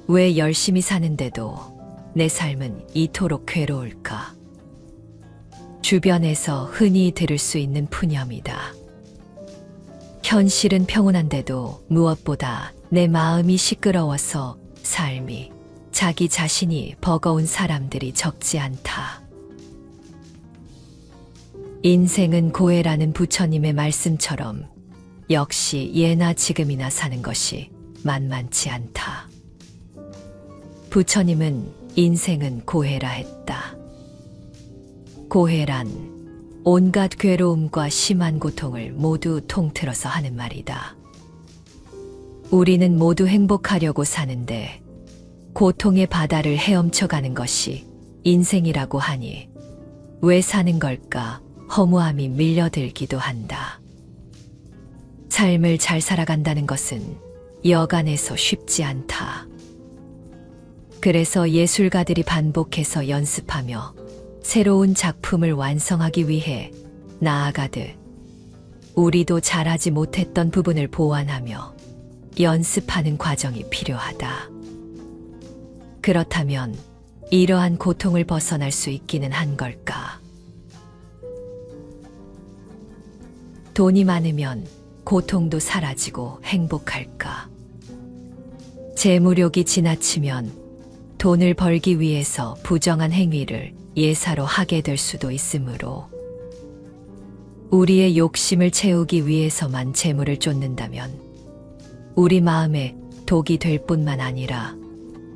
왜 열심히 사는데도 내 삶은 이토록 괴로울까? 주변에서 흔히 들을 수 있는 푸념이다. 현실은 평온한데도 무엇보다 내 마음이 시끄러워서 삶이, 자기 자신이 버거운 사람들이 적지 않다. 인생은 고해라는 부처님의 말씀처럼 역시 예나 지금이나 사는 것이 만만치 않다. 부처님은 인생은 고해라 했다. 고해란 온갖 괴로움과 심한 고통을 모두 통틀어서 하는 말이다. 우리는 모두 행복하려고 사는데 고통의 바다를 헤엄쳐가는 것이 인생이라고 하니 왜 사는 걸까 허무함이 밀려들기도 한다. 삶을 잘 살아간다는 것은 여간해서 쉽지 않다. 그래서 예술가들이 반복해서 연습하며 새로운 작품을 완성하기 위해 나아가듯 우리도 잘하지 못했던 부분을 보완하며 연습하는 과정이 필요하다. 그렇다면 이러한 고통을 벗어날 수 있기는 한 걸까? 돈이 많으면 고통도 사라지고 행복할까? 재무욕이 지나치면 돈을 벌기 위해서 부정한 행위를 예사로 하게 될 수도 있으므로 우리의 욕심을 채우기 위해서만 재물을 쫓는다면 우리 마음에 독이 될 뿐만 아니라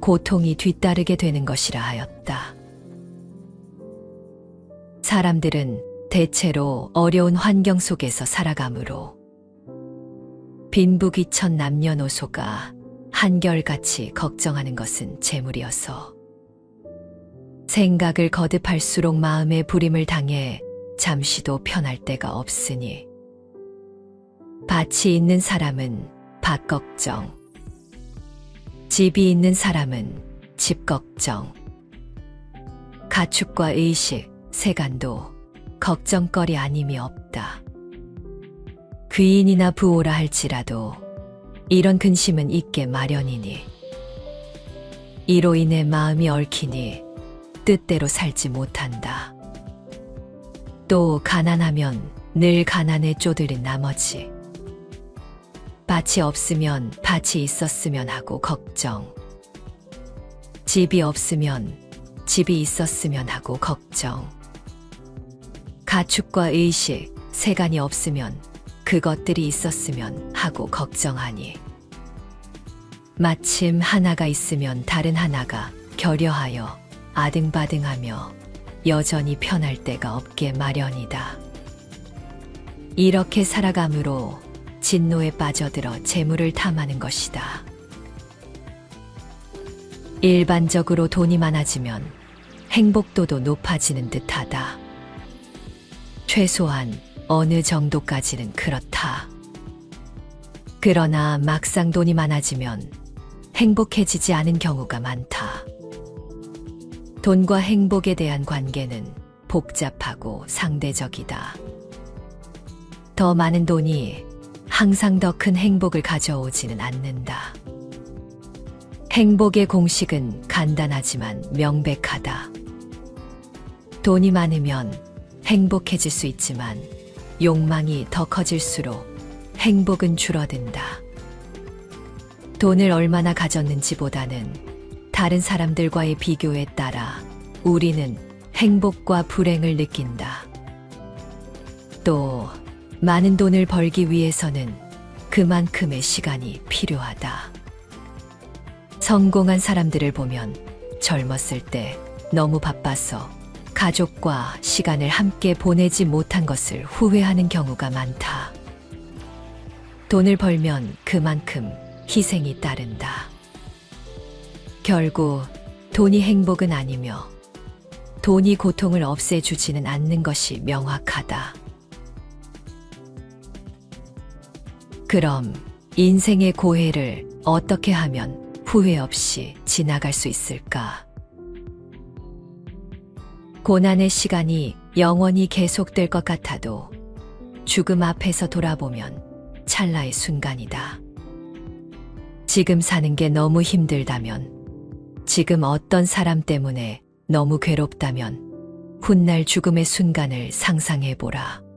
고통이 뒤따르게 되는 것이라 하였다. 사람들은 대체로 어려운 환경 속에서 살아가므로 빈부귀천 남녀노소가 한결같이 걱정하는 것은 재물이어서 생각을 거듭할수록 마음의 불임을 당해 잠시도 편할 데가 없으니 밭이 있는 사람은 밭 걱정, 집이 있는 사람은 집 걱정, 가축과 의식, 세간도 걱정거리 아님이 없다. 귀인이나 부호라 할지라도 이런 근심은 있게 마련이니 이로 인해 마음이 얽히니 뜻대로 살지 못한다. 또 가난하면 늘 가난에 쪼들린 나머지 밭이 없으면 밭이 있었으면 하고 걱정, 집이 없으면 집이 있었으면 하고 걱정, 가축과 의식, 세간이 없으면 그것들이 있었으면 하고 걱정하니 마침 하나가 있으면 다른 하나가 결여하여 아등바등하며 여전히 편할 데가 없게 마련이다. 이렇게 살아감으로 진노에 빠져들어 재물을 탐하는 것이다. 일반적으로 돈이 많아지면 행복도도 높아지는 듯하다. 최소한 어느 정도까지는 그렇다. 그러나 막상 돈이 많아지면 행복해지지 않은 경우가 많다. 돈과 행복에 대한 관계는 복잡하고 상대적이다. 더 많은 돈이 항상 더 큰 행복을 가져오지는 않는다. 행복의 공식은 간단하지만 명백하다. 돈이 많으면 행복해질 수 있지만 욕망이 더 커질수록 행복은 줄어든다. 돈을 얼마나 가졌는지보다는 다른 사람들과의 비교에 따라 우리는 행복과 불행을 느낀다. 또 많은 돈을 벌기 위해서는 그만큼의 시간이 필요하다. 성공한 사람들을 보면 젊었을 때 너무 바빠서 가족과 시간을 함께 보내지 못한 것을 후회하는 경우가 많다. 돈을 벌면 그만큼 희생이 따른다. 결국 돈이 행복은 아니며 돈이 고통을 없애주지는 않는 것이 명확하다. 그럼 인생의 고해를 어떻게 하면 후회 없이 지나갈 수 있을까? 고난의 시간이 영원히 계속될 것 같아도 죽음 앞에서 돌아보면 찰나의 순간이다. 지금 사는 게 너무 힘들다면 지금 어떤 사람 때문에 너무 괴롭다면 훗날 죽음의 순간을 상상해보라.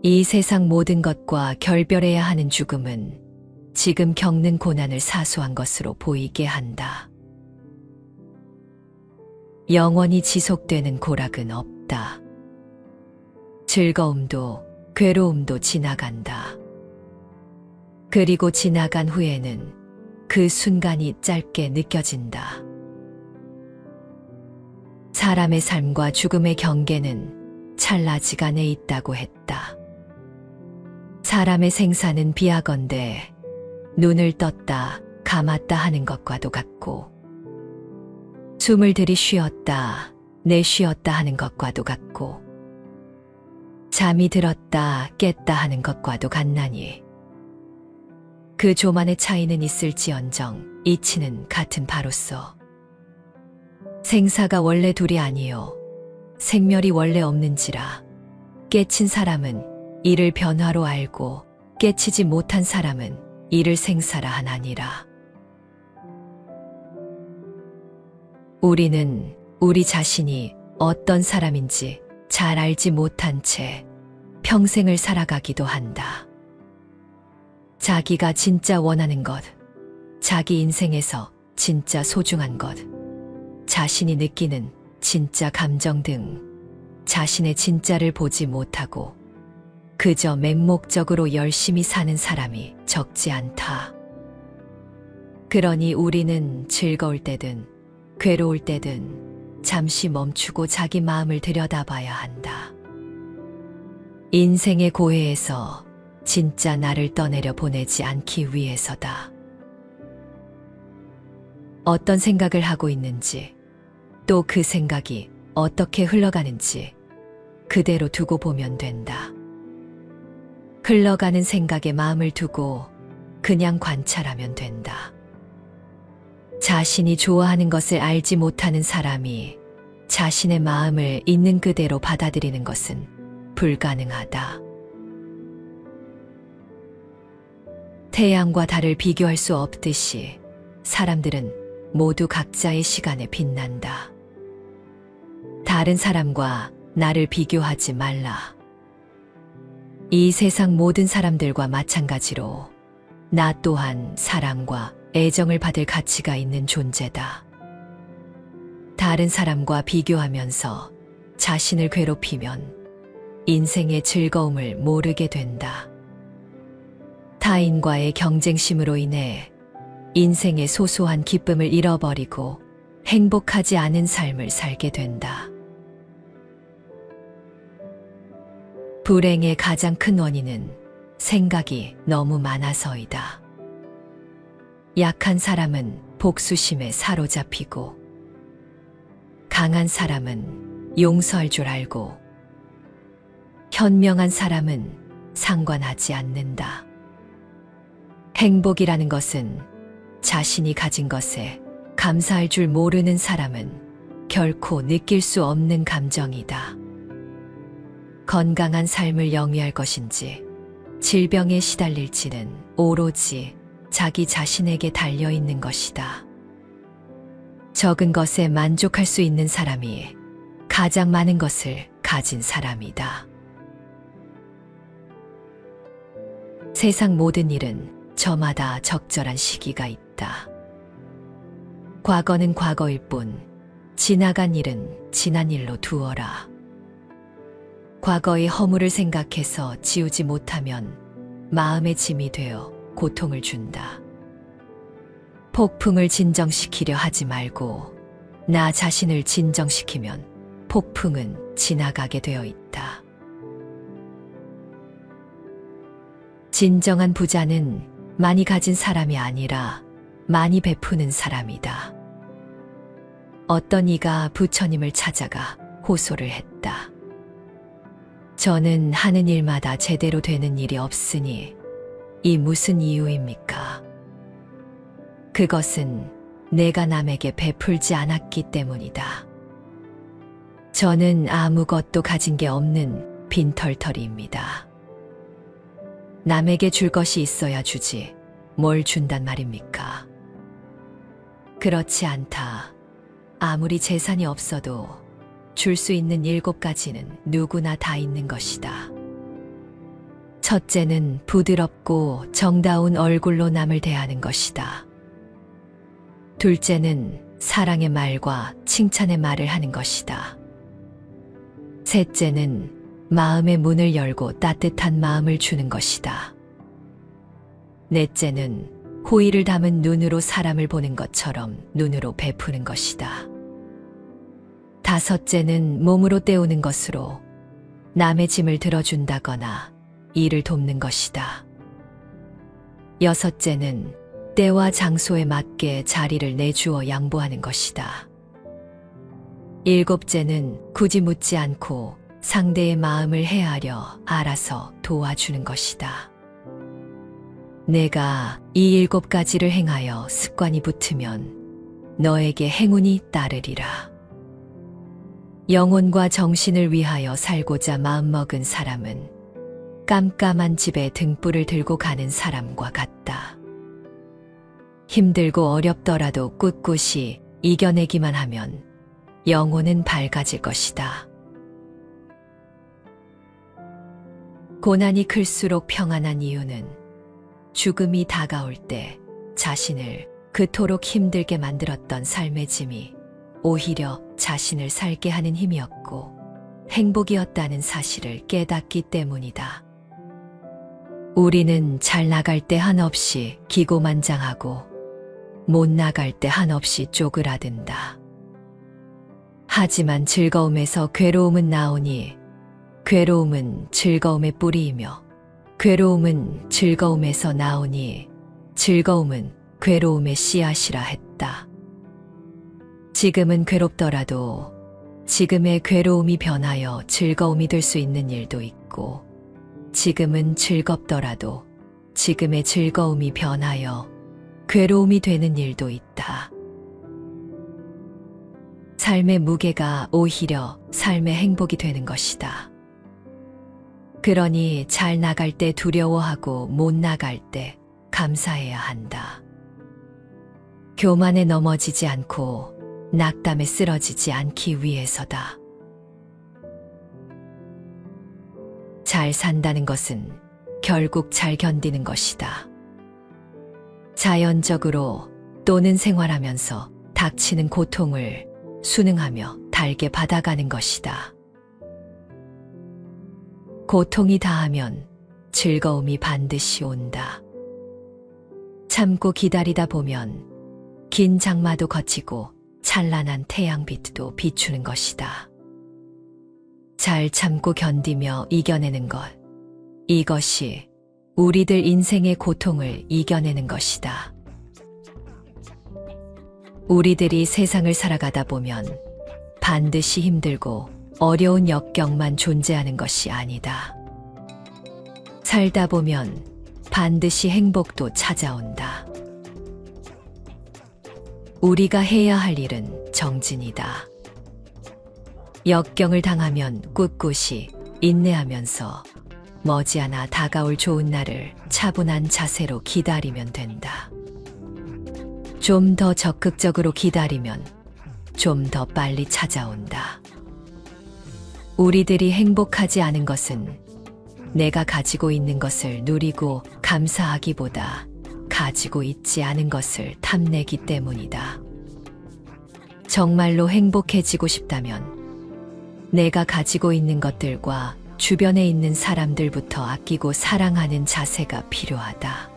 이 세상 모든 것과 결별해야 하는 죽음은 지금 겪는 고난을 사소한 것으로 보이게 한다. 영원히 지속되는 고락은 없다. 즐거움도 괴로움도 지나간다. 그리고 지나간 후에는 그 순간이 짧게 느껴진다. 사람의 삶과 죽음의 경계는 찰나지간에 있다고 했다. 사람의 생사는 비하건대 눈을 떴다 감았다 하는 것과도 같고 숨을 들이쉬었다 내쉬었다 하는 것과도 같고 잠이 들었다 깼다 하는 것과도 같나니 그 조만의 차이는 있을지언정 이치는 같은 바로서 생사가 원래 둘이 아니요 생멸이 원래 없는지라 깨친 사람은 이를 변화로 알고 깨치지 못한 사람은 이를 생사라 하나니라. 우리는 우리 자신이 어떤 사람인지 잘 알지 못한 채 평생을 살아가기도 한다. 자기가 진짜 원하는 것, 자기 인생에서 진짜 소중한 것, 자신이 느끼는 진짜 감정 등 자신의 진짜를 보지 못하고 그저 맹목적으로 열심히 사는 사람이 적지 않다. 그러니 우리는 즐거울 때든 괴로울 때든 잠시 멈추고 자기 마음을 들여다봐야 한다. 인생의 고해에서 진짜 나를 떠내려 보내지 않기 위해서다. 어떤 생각을 하고 있는지, 또 그 생각이 어떻게 흘러가는지 그대로 두고 보면 된다. 흘러가는 생각에 마음을 두고 그냥 관찰하면 된다. 자신이 좋아하는 것을 알지 못하는 사람이 자신의 마음을 있는 그대로 받아들이는 것은 불가능하다. 태양과 달을 비교할 수 없듯이 사람들은 모두 각자의 시간에 빛난다. 다른 사람과 나를 비교하지 말라. 이 세상 모든 사람들과 마찬가지로 나 또한 사랑과 애정을 받을 가치가 있는 존재다. 다른 사람과 비교하면서 자신을 괴롭히면 인생의 즐거움을 모르게 된다. 타인과의 경쟁심으로 인해 인생의 소소한 기쁨을 잃어버리고 행복하지 않은 삶을 살게 된다. 불행의 가장 큰 원인은 생각이 너무 많아서이다. 약한 사람은 복수심에 사로잡히고 강한 사람은 용서할 줄 알고 현명한 사람은 상관하지 않는다. 행복이라는 것은 자신이 가진 것에 감사할 줄 모르는 사람은 결코 느낄 수 없는 감정이다. 건강한 삶을 영위할 것인지 질병에 시달릴지는 오로지 자기 자신에게 달려있는 것이다. 적은 것에 만족할 수 있는 사람이 가장 많은 것을 가진 사람이다. 세상 모든 일은 저마다 적절한 시기가 있다. 과거는 과거일 뿐 지나간 일은 지난 일로 두어라. 과거의 허물을 생각해서 지우지 못하면 마음의 짐이 되어 고통을 준다. 폭풍을 진정시키려 하지 말고 나 자신을 진정시키면 폭풍은 지나가게 되어 있다. 진정한 부자는 많이 가진 사람이 아니라 많이 베푸는 사람이다. 어떤 이가 부처님을 찾아가 호소를 했다. 저는 하는 일마다 제대로 되는 일이 없으니 이 무슨 이유입니까? 그것은 내가 남에게 베풀지 않았기 때문이다. 저는 아무것도 가진 게 없는 빈털터리입니다. 남에게 줄 것이 있어야 주지 뭘 준단 말입니까? 그렇지 않다. 아무리 재산이 없어도 줄 수 있는 7가지는 누구나 다 있는 것이다. 첫째는 부드럽고 정다운 얼굴로 남을 대하는 것이다. 둘째는 사랑의 말과 칭찬의 말을 하는 것이다. 셋째는 마음의 문을 열고 따뜻한 마음을 주는 것이다. 넷째는 호의를 담은 눈으로 사람을 보는 것처럼 눈으로 베푸는 것이다. 다섯째는 몸으로 때우는 것으로 남의 짐을 들어준다거나 일을 돕는 것이다. 여섯째는 때와 장소에 맞게 자리를 내주어 양보하는 것이다. 일곱째는 굳이 묻지 않고 상대의 마음을 헤아려 알아서 도와주는 것이다. 내가 이 7가지를 행하여 습관이 붙으면 너에게 행운이 따르리라. 영혼과 정신을 위하여 살고자 마음먹은 사람은 깜깜한 집에 등불을 들고 가는 사람과 같다. 힘들고 어렵더라도 꿋꿋이 이겨내기만 하면 영혼은 밝아질 것이다. 고난이 클수록 평안한 이유는 죽음이 다가올 때 자신을 그토록 힘들게 만들었던 삶의 짐이 오히려 자신을 살게 하는 힘이었고 행복이었다는 사실을 깨닫기 때문이다. 우리는 잘 나갈 때 한없이 기고만장하고 못 나갈 때 한없이 쪼그라든다. 하지만 즐거움에서 괴로움은 나오니 괴로움은 즐거움의 뿌리이며 괴로움은 즐거움에서 나오니 즐거움은 괴로움의 씨앗이라 했다. 지금은 괴롭더라도 지금의 괴로움이 변하여 즐거움이 될 수 있는 일도 있고 지금은 즐겁더라도 지금의 즐거움이 변하여 괴로움이 되는 일도 있다. 삶의 무게가 오히려 삶의 행복이 되는 것이다. 그러니 잘 나갈 때 두려워하고 못 나갈 때 감사해야 한다. 교만에 넘어지지 않고 낙담에 쓰러지지 않기 위해서다. 잘 산다는 것은 결국 잘 견디는 것이다. 자연적으로 또는 생활하면서 닥치는 고통을 순응하며 달게 받아가는 것이다. 고통이 다하면 즐거움이 반드시 온다. 참고 기다리다 보면 긴 장마도 거치고 찬란한 태양빛도 비추는 것이다. 잘 참고 견디며 이겨내는 것, 이것이 우리들 인생의 고통을 이겨내는 것이다. 우리들이 세상을 살아가다 보면 반드시 힘들고 어려운 역경만 존재하는 것이 아니다. 살다 보면 반드시 행복도 찾아온다. 우리가 해야 할 일은 정진이다. 역경을 당하면 꿋꿋이 인내하면서 머지않아 다가올 좋은 날을 차분한 자세로 기다리면 된다. 좀 더 적극적으로 기다리면 좀 더 빨리 찾아온다. 우리들이 행복하지 않은 것은 내가 가지고 있는 것을 누리고 감사하기보다 가지고 있지 않은 것을 탐내기 때문이다. 정말로 행복해지고 싶다면 내가 가지고 있는 것들과 주변에 있는 사람들부터 아끼고 사랑하는 자세가 필요하다.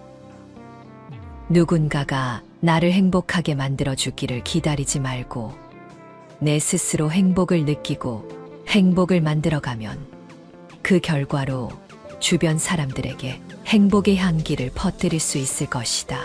누군가가 나를 행복하게 만들어주기를 기다리지 말고 내 스스로 행복을 느끼고 행복을 만들어가면 그 결과로 주변 사람들에게 행복의 향기를 퍼뜨릴 수 있을 것이다.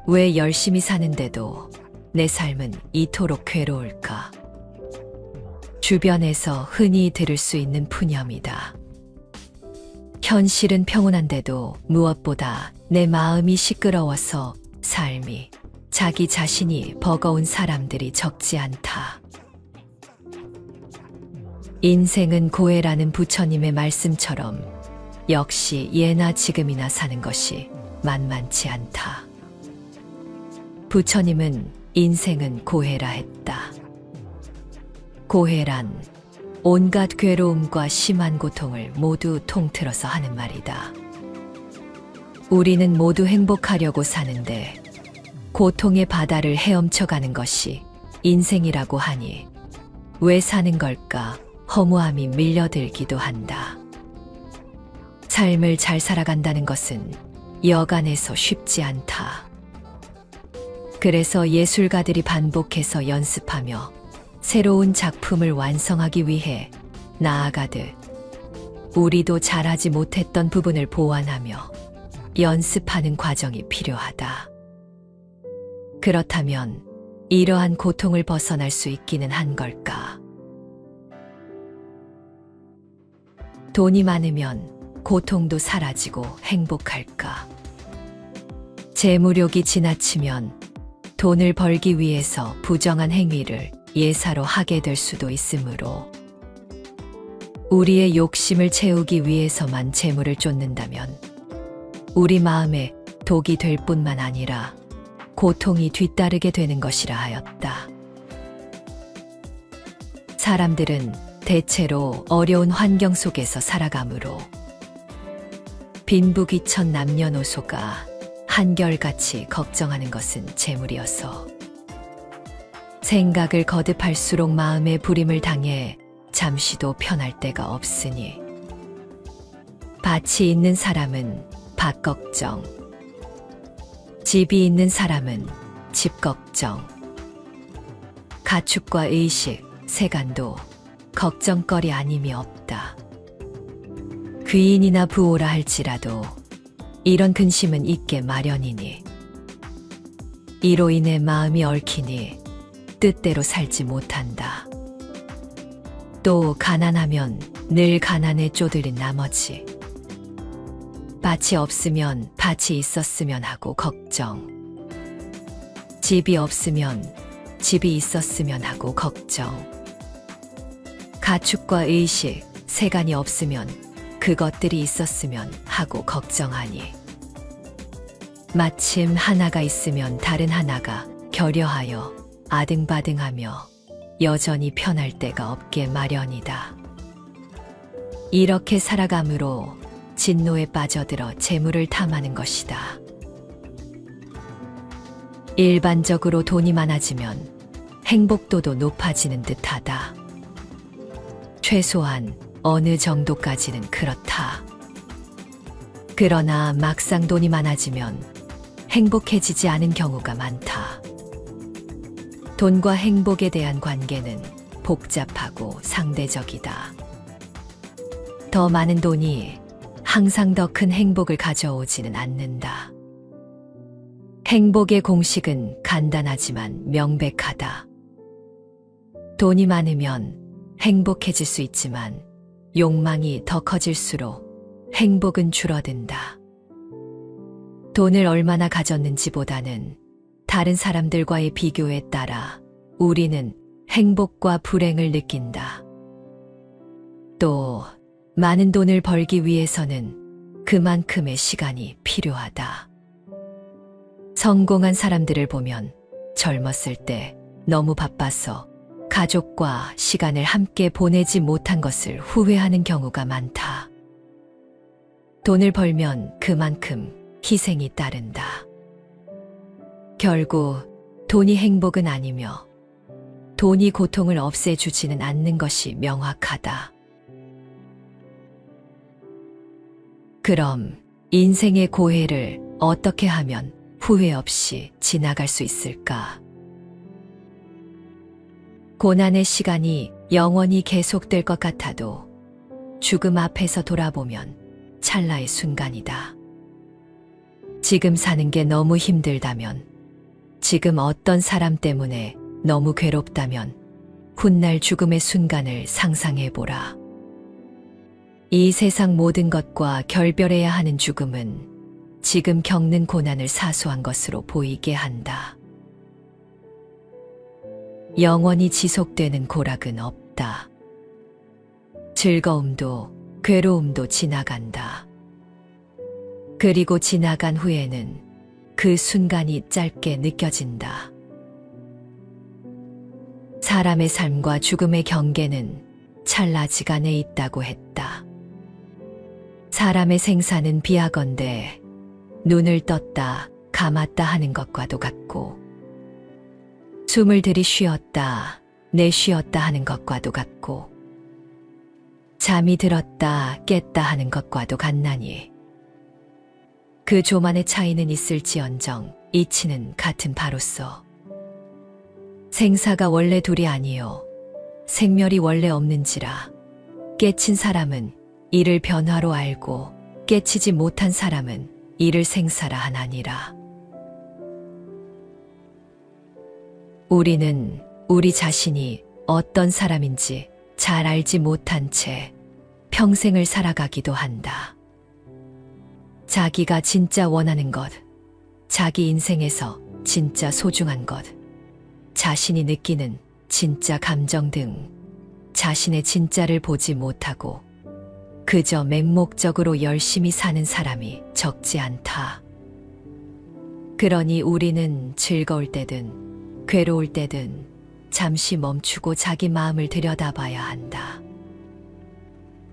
왜 열심히 사는데도 내 삶은 이토록 괴로울까? 주변에서 흔히 들을 수 있는 푸념이다. 현실은 평온한데도 무엇보다 내 마음이 시끄러워서 삶이, 자기 자신이 버거운 사람들이 적지 않다. 인생은 고해라는 부처님의 말씀처럼 역시 예나 지금이나 사는 것이 만만치 않다. 부처님은 인생은 고해라 했다. 고해란 온갖 괴로움과 심한 고통을 모두 통틀어서 하는 말이다. 우리는 모두 행복하려고 사는데 고통의 바다를 헤엄쳐가는 것이 인생이라고 하니 왜 사는 걸까 허무함이 밀려들기도 한다. 삶을 잘 살아간다는 것은 여간해서 쉽지 않다. 그래서 예술가들이 반복해서 연습하며 새로운 작품을 완성하기 위해 나아가듯 우리도 잘하지 못했던 부분을 보완하며 연습하는 과정이 필요하다. 그렇다면 이러한 고통을 벗어날 수 있기는 한 걸까? 돈이 많으면 고통도 사라지고 행복할까? 재무욕이 지나치면 돈을 벌기 위해서 부정한 행위를 예사로 하게 될 수도 있으므로 우리의 욕심을 채우기 위해서만 재물을 쫓는다면 우리 마음에 독이 될 뿐만 아니라 고통이 뒤따르게 되는 것이라 하였다. 사람들은 대체로 어려운 환경 속에서 살아가므로 빈부귀천 남녀노소가 한결같이 걱정하는 것은 재물이어서 생각을 거듭할수록 마음의 불임을 당해 잠시도 편할 데가 없으니 밭이 있는 사람은 밭 걱정, 집이 있는 사람은 집 걱정, 가축과 의식, 세간도 걱정거리 아님이 없다. 귀인이나 부호라 할지라도 이런 근심은 있게 마련이니 이로 인해 마음이 얽히니 뜻대로 살지 못한다. 또 가난하면 늘 가난에 쪼들린 나머지 밭이 없으면 밭이 있었으면 하고 걱정, 집이 없으면 집이 있었으면 하고 걱정, 가축과 의식, 세간이 없으면 그것들이 있었으면 하고 걱정하니 마침 하나가 있으면 다른 하나가 결여하여 아등바등하며 여전히 편할 데가 없게 마련이다. 이렇게 살아감으로 진노에 빠져들어 재물을 탐하는 것이다. 일반적으로 돈이 많아지면 행복도도 높아지는 듯하다. 최소한 어느 정도까지는 그렇다. 그러나 막상 돈이 많아지면 행복해지지 않은 경우가 많다. 돈과 행복에 대한 관계는 복잡하고 상대적이다. 더 많은 돈이 항상 더 큰 행복을 가져오지는 않는다. 행복의 공식은 간단하지만 명백하다. 돈이 많으면 행복해질 수 있지만 욕망이 더 커질수록 행복은 줄어든다. 돈을 얼마나 가졌는지보다는 다른 사람들과의 비교에 따라 우리는 행복과 불행을 느낀다. 또 많은 돈을 벌기 위해서는 그만큼의 시간이 필요하다. 성공한 사람들을 보면 젊었을 때 너무 바빠서 가족과 시간을 함께 보내지 못한 것을 후회하는 경우가 많다. 돈을 벌면 그만큼 희생이 따른다. 결국 돈이 행복은 아니며 돈이 고통을 없애주지는 않는 것이 명확하다. 그럼 인생의 고해를 어떻게 하면 후회 없이 지나갈 수 있을까? 고난의 시간이 영원히 계속될 것 같아도 죽음 앞에서 돌아보면 찰나의 순간이다. 지금 사는 게 너무 힘들다면 지금 어떤 사람 때문에 너무 괴롭다면 훗날 죽음의 순간을 상상해보라. 이 세상 모든 것과 결별해야 하는 죽음은 지금 겪는 고난을 사소한 것으로 보이게 한다. 영원히 지속되는 고락은 없다. 즐거움도 괴로움도 지나간다. 그리고 지나간 후에는 그 순간이 짧게 느껴진다. 사람의 삶과 죽음의 경계는 찰나지간에 있다고 했다. 사람의 생사는 비하건대 눈을 떴다 감았다 하는 것과도 같고 숨을 들이쉬었다 내쉬었다 하는 것과도 같고 잠이 들었다 깼다 하는 것과도 같나니 그 조만의 차이는 있을지언정 이치는 같은 바로서 생사가 원래 둘이 아니요 생멸이 원래 없는지라 깨친 사람은 이를 변화로 알고 깨치지 못한 사람은 이를 생사라 하나니라. 우리는 우리 자신이 어떤 사람인지 잘 알지 못한 채 평생을 살아가기도 한다. 자기가 진짜 원하는 것, 자기 인생에서 진짜 소중한 것, 자신이 느끼는 진짜 감정 등 자신의 진짜를 보지 못하고 그저 맹목적으로 열심히 사는 사람이 적지 않다. 그러니 우리는 즐거울 때든 괴로울 때든 잠시 멈추고 자기 마음을 들여다봐야 한다.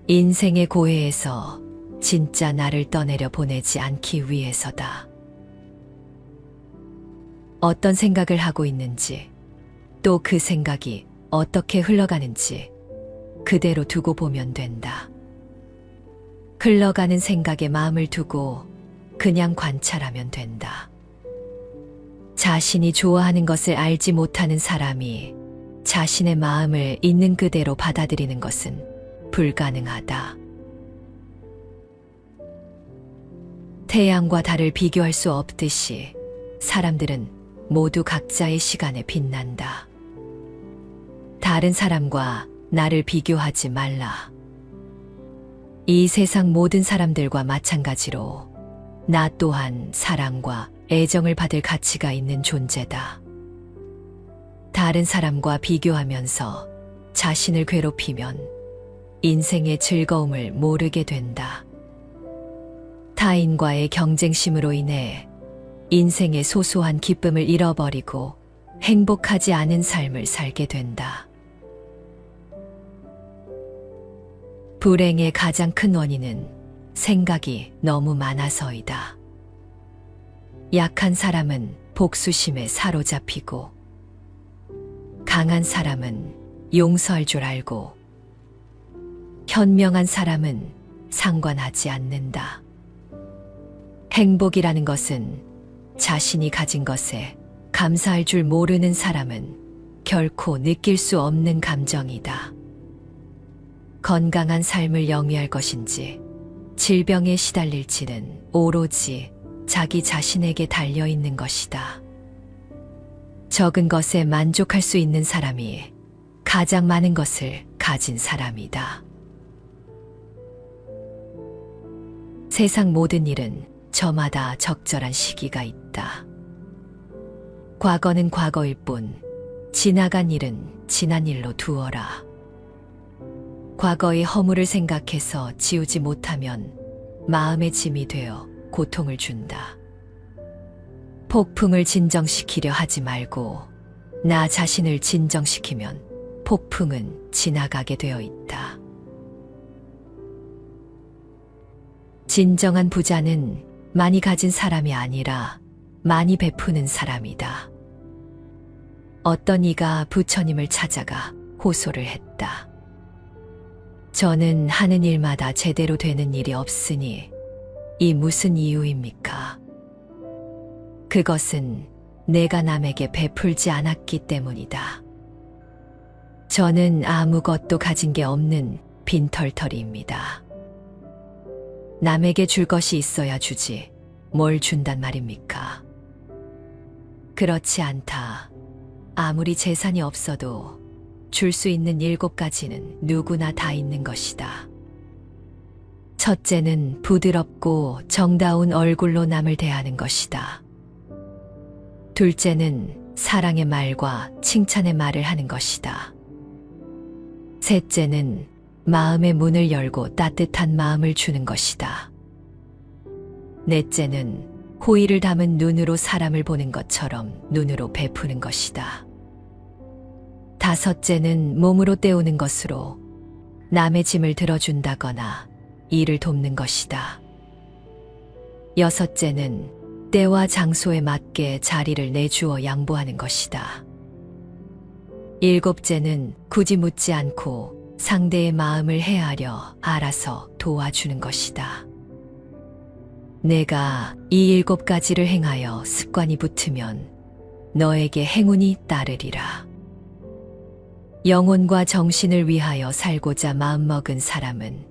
인생의 고해에서 진짜 나를 떠내려 보내지 않기 위해서다. 어떤 생각을 하고 있는지, 또 그 생각이 어떻게 흘러가는지 그대로 두고 보면 된다. 흘러가는 생각에 마음을 두고 그냥 관찰하면 된다. 자신이 좋아하는 것을 알지 못하는 사람이 자신의 마음을 있는 그대로 받아들이는 것은 불가능하다. 태양과 달을 비교할 수 없듯이 사람들은 모두 각자의 시간에 빛난다. 다른 사람과 나를 비교하지 말라. 이 세상 모든 사람들과 마찬가지로 나 또한 사랑과 애정을 받을 가치가 있는 존재다. 다른 사람과 비교하면서 자신을 괴롭히면 인생의 즐거움을 모르게 된다. 타인과의 경쟁심으로 인해 인생의 소소한 기쁨을 잃어버리고 행복하지 않은 삶을 살게 된다. 불행의 가장 큰 원인은 생각이 너무 많아서이다. 약한 사람은 복수심에 사로잡히고 강한 사람은 용서할 줄 알고 현명한 사람은 상관하지 않는다. 행복이라는 것은 자신이 가진 것에 감사할 줄 모르는 사람은 결코 느낄 수 없는 감정이다. 건강한 삶을 영위할 것인지 질병에 시달릴지는 오로지 자기 자신에게 달려 있는 것이다. 적은 것에 만족할 수 있는 사람이 가장 많은 것을 가진 사람이다. 세상 모든 일은 저마다 적절한 시기가 있다. 과거는 과거일 뿐 지나간 일은 지난 일로 두어라. 과거의 허물을 생각해서 지우지 못하면 마음의 짐이 되어 고통을 준다. 폭풍을 진정시키려 하지 말고 나 자신을 진정시키면 폭풍은 지나가게 되어 있다. 진정한 부자는 많이 가진 사람이 아니라 많이 베푸는 사람이다. 어떤 이가 부처님을 찾아가 호소를 했다. 저는 하는 일마다 제대로 되는 일이 없으니 이 무슨 이유입니까? 그것은 내가 남에게 베풀지 않았기 때문이다. 저는 아무것도 가진 게 없는 빈털터리입니다. 남에게 줄 것이 있어야 주지 뭘 준단 말입니까? 그렇지 않다. 아무리 재산이 없어도 줄 수 있는 7가지는 누구나 다 있는 것이다. 첫째는 부드럽고 정다운 얼굴로 남을 대하는 것이다. 둘째는 사랑의 말과 칭찬의 말을 하는 것이다. 셋째는 마음의 문을 열고 따뜻한 마음을 주는 것이다. 넷째는 호의를 담은 눈으로 사람을 보는 것처럼 눈으로 베푸는 것이다. 다섯째는 몸으로 때우는 것으로 남의 짐을 들어준다거나 일을 돕는 것이다. 여섯째는 때와 장소에 맞게 자리를 내주어 양보하는 것이다. 일곱째는 굳이 묻지 않고 상대의 마음을 헤아려 알아서 도와주는 것이다. 내가 이 7가지를 행하여 습관이 붙으면 너에게 행운이 따르리라. 영혼과 정신을 위하여 살고자 마음먹은 사람은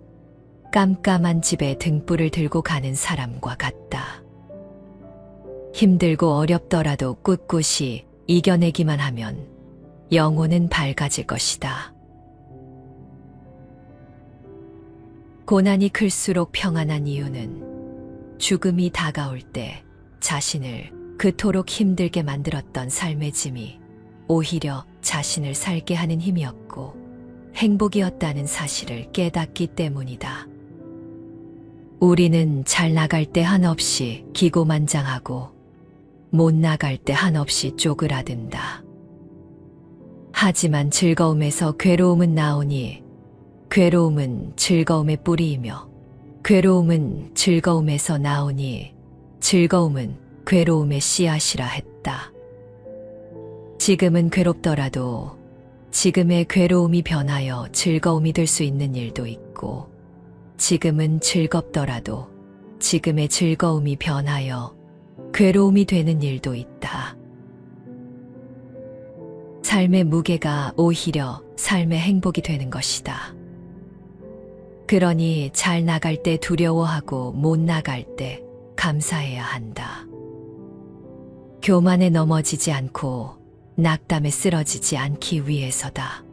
깜깜한 집에 등불을 들고 가는 사람과 같다. 힘들고 어렵더라도 꿋꿋이 이겨내기만 하면 영혼은 밝아질 것이다. 고난이 클수록 평안한 이유는 죽음이 다가올 때 자신을 그토록 힘들게 만들었던 삶의 짐이 오히려 자신을 살게 하는 힘이었고 행복이었다는 사실을 깨닫기 때문이다. 우리는 잘 나갈 때 한없이 기고만장하고 못 나갈 때 한없이 쪼그라든다. 하지만 즐거움에서 괴로움은 나오니 괴로움은 즐거움의 뿌리이며 괴로움은 즐거움에서 나오니 즐거움은 괴로움의 씨앗이라 했다. 지금은 괴롭더라도 지금의 괴로움이 변하여 즐거움이 될 수 있는 일도 있고 지금은 즐겁더라도 지금의 즐거움이 변하여 괴로움이 되는 일도 있다. 삶의 무게가 오히려 삶의 행복이 되는 것이다. 그러니 잘 나갈 때 두려워하고 못 나갈 때 감사해야 한다. 교만에 넘어지지 않고 낙담에 쓰러지지 않기 위해서다.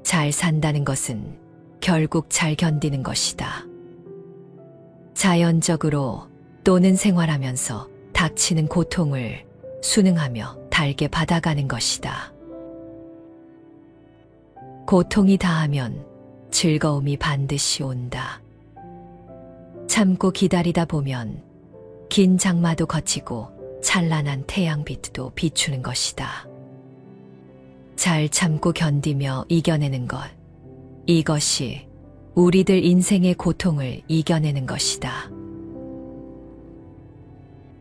잘 산다는 것은 결국 잘 견디는 것이다. 자연적으로 또는 생활하면서 닥치는 고통을 순응하며 달게 받아가는 것이다. 고통이 다하면 즐거움이 반드시 온다. 참고 기다리다 보면 긴 장마도 거치고 찬란한 태양빛도 비추는 것이다. 잘 참고 견디며 이겨내는 것, 이것이 우리들 인생의 고통을 이겨내는 것이다.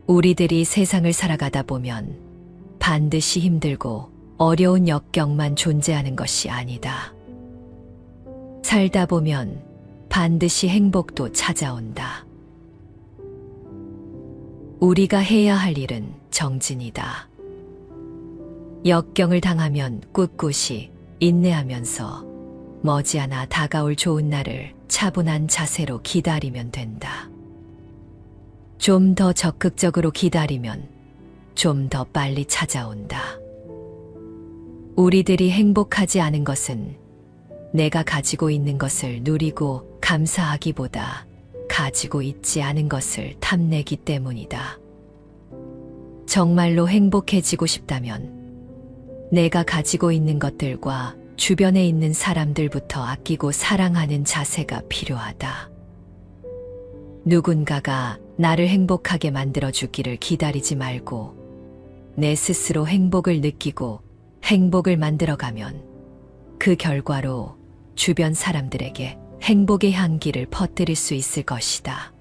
우리들이 세상을 살아가다 보면 반드시 힘들고 어려운 역경만 존재하는 것이 아니다. 살다 보면 반드시 행복도 찾아온다. 우리가 해야 할 일은 정진이다. 역경을 당하면 꿋꿋이 인내하면서 머지않아 다가올 좋은 날을 차분한 자세로 기다리면 된다. 좀 더 적극적으로 기다리면 좀 더 빨리 찾아온다. 우리들이 행복하지 않은 것은 내가 가지고 있는 것을 누리고 감사하기보다 가지고 있지 않은 것을 탐내기 때문이다. 정말로 행복해지고 싶다면 내가 가지고 있는 것들과 주변에 있는 사람들부터 아끼고 사랑하는 자세가 필요하다. 누군가가 나를 행복하게 만들어주기를 기다리지 말고 내 스스로 행복을 느끼고 행복을 만들어가면 그 결과로 주변 사람들에게 행복의 향기를 퍼뜨릴 수 있을 것이다.